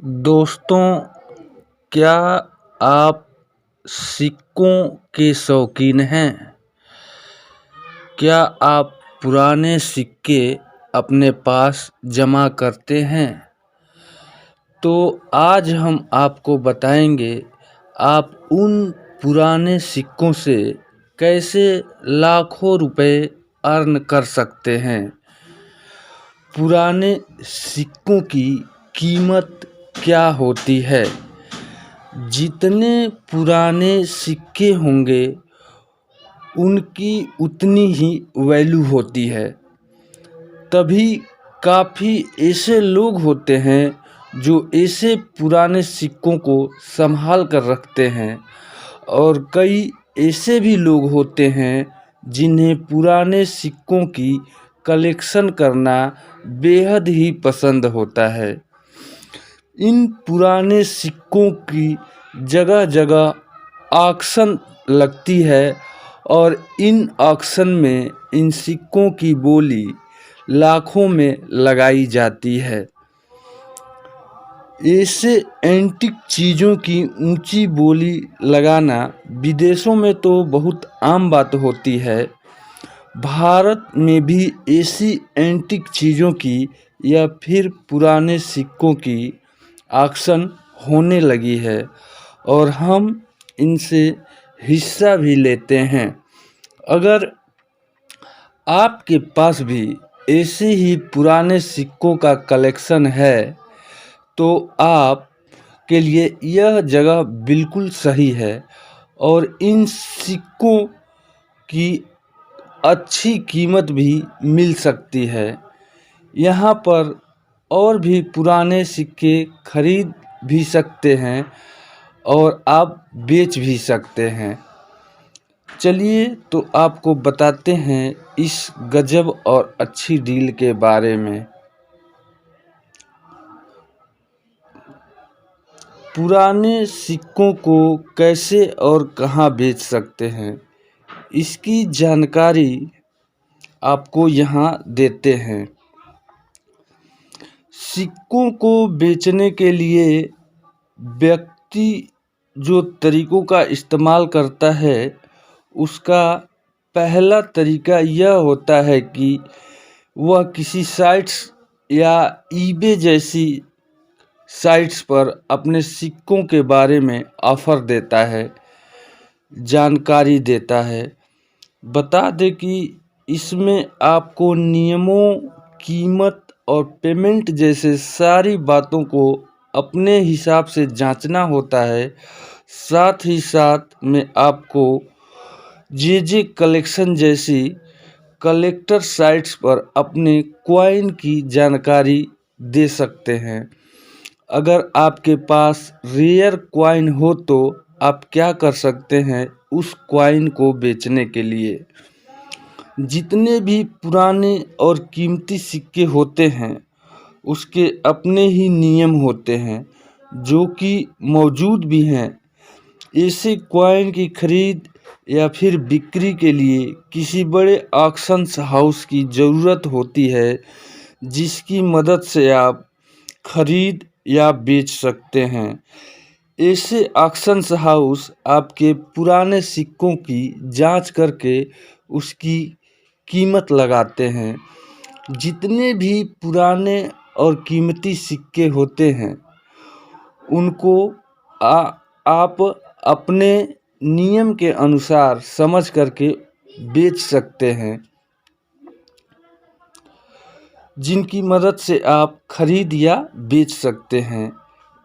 दोस्तों, क्या आप सिक्कों के शौकीन हैं? क्या आप पुराने सिक्के अपने पास जमा करते हैं? तो आज हम आपको बताएंगे आप उन पुराने सिक्कों से कैसे लाखों रुपए अर्न कर सकते हैं। पुराने सिक्कों की कीमत क्या होती है? जितने पुराने सिक्के होंगे उनकी उतनी ही वैल्यू होती है। तभी काफ़ी ऐसे लोग होते हैं जो ऐसे पुराने सिक्कों को संभाल कर रखते हैं और कई ऐसे भी लोग होते हैं जिन्हें पुराने सिक्कों की कलेक्शन करना बेहद ही पसंद होता है। इन पुराने सिक्कों की जगह जगह ऑक्शन लगती है और इन ऑक्शन में इन सिक्कों की बोली लाखों में लगाई जाती है। ऐसे एंटीक चीज़ों की ऊंची बोली लगाना विदेशों में तो बहुत आम बात होती है। भारत में भी ऐसी एंटीक चीज़ों की या फिर पुराने सिक्कों की ऑक्शन होने लगी है और हम इनसे हिस्सा भी लेते हैं। अगर आपके पास भी ऐसे ही पुराने सिक्कों का कलेक्शन है तो आप के लिए यह जगह बिल्कुल सही है और इन सिक्कों की अच्छी कीमत भी मिल सकती है। यहाँ पर और भी पुराने सिक्के खरीद भी सकते हैं और आप बेच भी सकते हैं। चलिए तो आपको बताते हैं इस गजब और अच्छी डील के बारे में। पुराने सिक्कों को कैसे और कहाँ बेच सकते हैं, इसकी जानकारी आपको यहाँ देते हैं। सिक्कों को बेचने के लिए व्यक्ति जो तरीकों का इस्तेमाल करता है उसका पहला तरीका यह होता है कि वह किसी साइट्स या ईबे जैसी साइट्स पर अपने सिक्कों के बारे में ऑफ़र देता है, जानकारी देता है। बता दें कि इसमें आपको नियमों, कीमत और पेमेंट जैसे सारी बातों को अपने हिसाब से जांचना होता है। साथ ही साथ में आपको जे कलेक्शन जैसी कलेक्टर साइट्स पर अपने कॉइन की जानकारी दे सकते हैं। अगर आपके पास रेयर कॉइन हो तो आप क्या कर सकते हैं, उस कॉइन को बेचने के लिए जितने भी पुराने और कीमती सिक्के होते हैं उसके अपने ही नियम होते हैं जो कि मौजूद भी हैं। ऐसे कॉइन की खरीद या फिर बिक्री के लिए किसी बड़े ऑक्शन हाउस की ज़रूरत होती है जिसकी मदद से आप खरीद या बेच सकते हैं। ऐसे ऑक्शन हाउस आपके पुराने सिक्कों की जांच करके उसकी कीमत लगाते हैं। जितने भी पुराने और कीमती सिक्के होते हैं उनको आप अपने नियम के अनुसार समझ करके बेच सकते हैं, जिनकी मदद से आप खरीद या बेच सकते हैं।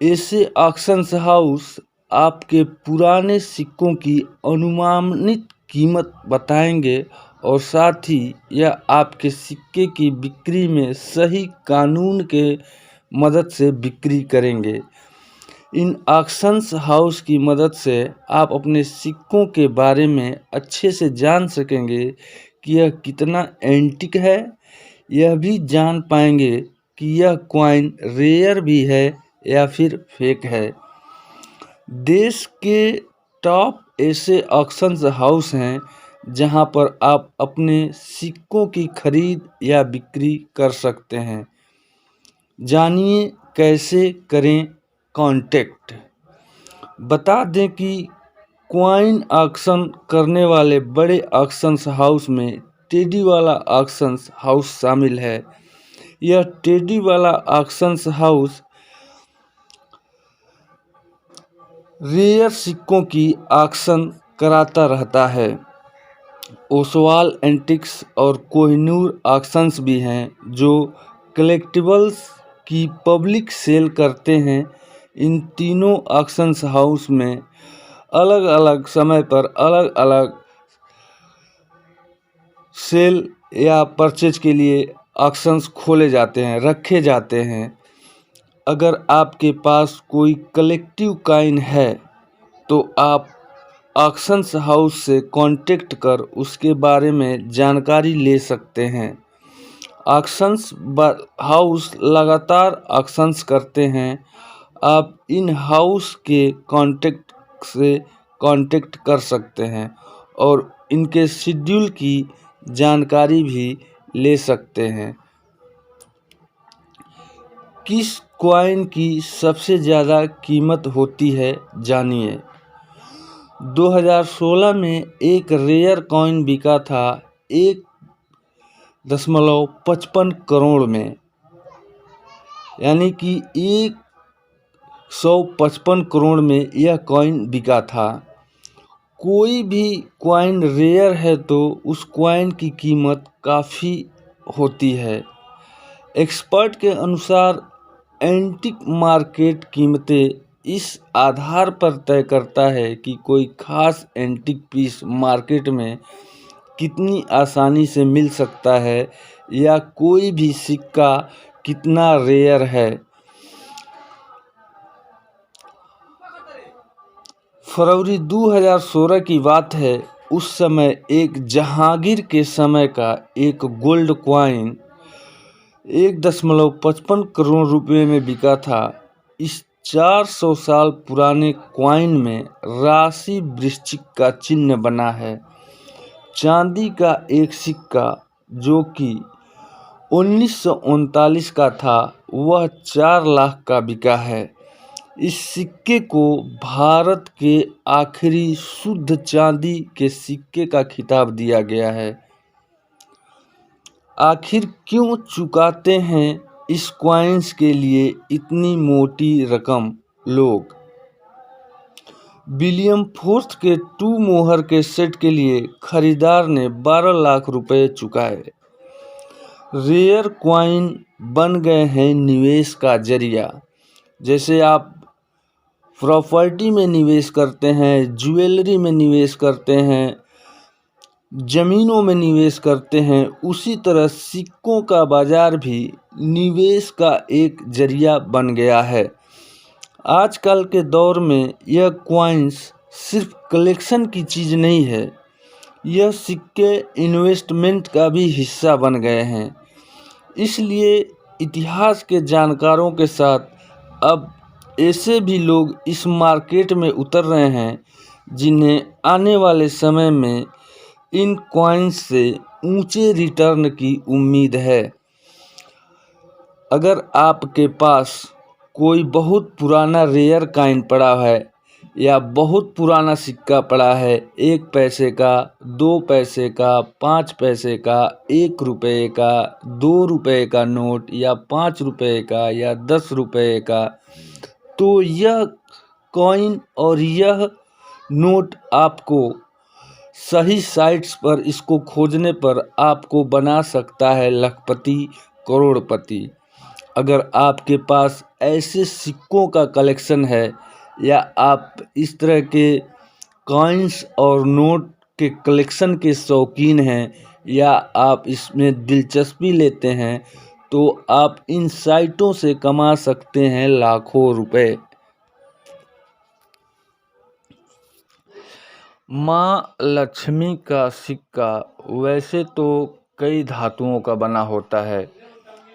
ऐसे ऑक्शन हाउस आपके पुराने सिक्कों की अनुमानित कीमत बताएंगे और साथ ही यह आपके सिक्के की बिक्री में सही कानून के मदद से बिक्री करेंगे। इन ऑक्शंस हाउस की मदद से आप अपने सिक्कों के बारे में अच्छे से जान सकेंगे कि यह कितना एंटिक है। यह भी जान पाएंगे कि यह कॉइन रेयर भी है या फिर फेक है। देश के टॉप ऐसे ऑक्शन हाउस हैं जहां पर आप अपने सिक्कों की खरीद या बिक्री कर सकते हैं। जानिए कैसे करें कॉन्टेक्ट। बता दें कि कॉइन ऑक्शन करने वाले बड़े ऑक्शन हाउस में टेडी वाला ऑक्शन हाउस शामिल है। यह टेडी वाला ऑक्शन हाउस रेयर सिक्कों की ऑक्शन कराता रहता है। ओसवाल एंटिक्स और कोहिनूर ऑक्शंस भी हैं जो कलेक्टिबल्स की पब्लिक सेल करते हैं। इन तीनों ऑक्शन हाउस में अलग अलग समय पर अलग अलग सेल या परचेज के लिए ऑक्शंस खोले जाते हैं, रखे जाते हैं। अगर आपके पास कोई कलेक्टिव कॉइन है तो आप ऑक्शंस हाउस से कांटेक्ट कर उसके बारे में जानकारी ले सकते हैं। ऑक्शंस हाउस लगातार ऑक्शंस करते हैं। आप इन हाउस के कांटेक्ट से कांटेक्ट कर सकते हैं और इनके शेड्यूल की जानकारी भी ले सकते हैं। किस कॉइन की सबसे ज़्यादा कीमत होती है, जानिए। 2016 में एक रेयर कॉइन बिका था 1.55 करोड़ में, यानी कि 155 करोड़ में यह कॉइन बिका था। कोई भी कॉइन रेयर है तो उस कॉइन की कीमत काफ़ी होती है। एक्सपर्ट के अनुसार एंटिक मार्केट कीमतें इस आधार पर तय करता है कि कोई खास एंटिक पीस मार्केट में कितनी आसानी से मिल सकता है या कोई भी सिक्का कितना रेयर है। फरवरी 2016 की बात है। उस समय एक जहांगीर के समय का एक गोल्ड कॉइन 1.55 करोड़ रुपए में बिका था। इस 400 साल पुराने कॉइन में राशि वृश्चिक का चिन्ह बना है। चांदी का एक सिक्का जो कि 1939 का था, वह 4 लाख का बिका है। इस सिक्के को भारत के आखिरी शुद्ध चांदी के सिक्के का खिताब दिया गया है। आखिर क्यों चुकाते हैं इस कॉइन्स के लिए इतनी मोटी रकम लोग? विलियम फोर्थ के 2 मोहर के सेट के लिए खरीदार ने 12 लाख रुपए चुकाए। रेयर कॉइन बन गए हैं निवेश का जरिया। जैसे आप प्रॉपर्टी में निवेश करते हैं, ज्वेलरी में निवेश करते हैं, ज़मीनों में निवेश करते हैं, उसी तरह सिक्कों का बाज़ार भी निवेश का एक जरिया बन गया है। आजकल के दौर में यह कॉइन्स सिर्फ कलेक्शन की चीज़ नहीं है, यह सिक्के इन्वेस्टमेंट का भी हिस्सा बन गए हैं। इसलिए इतिहास के जानकारों के साथ अब ऐसे भी लोग इस मार्केट में उतर रहे हैं जिन्हें आने वाले समय में इन कॉइन्स से ऊंचे रिटर्न की उम्मीद है। अगर आपके पास कोई बहुत पुराना रेयर कॉइन पड़ा है या बहुत पुराना सिक्का पड़ा है, 1 पैसे का, 2 पैसे का, 5 पैसे का, 1 रुपये का, 2 रुपये का नोट या 5 रुपये का या 10 रुपये का, तो यह कॉइन और यह नोट आपको सही साइट्स पर इसको खोजने पर आपको बना सकता है लखपति, करोड़पति। अगर आपके पास ऐसे सिक्कों का कलेक्शन है या आप इस तरह के कॉइन्स और नोट के कलेक्शन के शौकीन हैं या आप इसमें दिलचस्पी लेते हैं, तो आप इन साइटों से कमा सकते हैं लाखों रुपए। माँ लक्ष्मी का सिक्का वैसे तो कई धातुओं का बना होता है।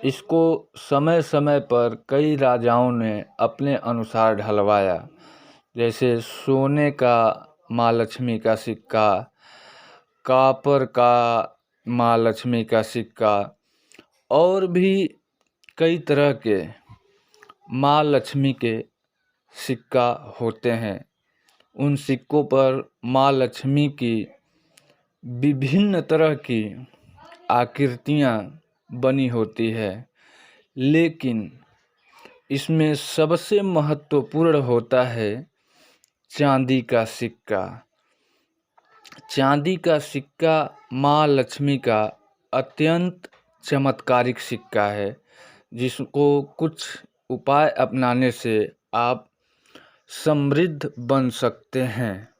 इसको समय समय पर कई राजाओं ने अपने अनुसार ढलवाया, जैसे सोने का माँ लक्ष्मी का सिक्का, कॉपर का माँ लक्ष्मी का सिक्का और भी कई तरह के माँ लक्ष्मी के सिक्का होते हैं। उन सिक्कों पर माँ लक्ष्मी की विभिन्न तरह की आकृतियाँ बनी होती है, लेकिन इसमें सबसे महत्वपूर्ण होता है चांदी का सिक्का। चांदी का सिक्का माँ लक्ष्मी का अत्यंत चमत्कारिक सिक्का है, जिसको कुछ उपाय अपनाने से आप समृद्ध बन सकते हैं।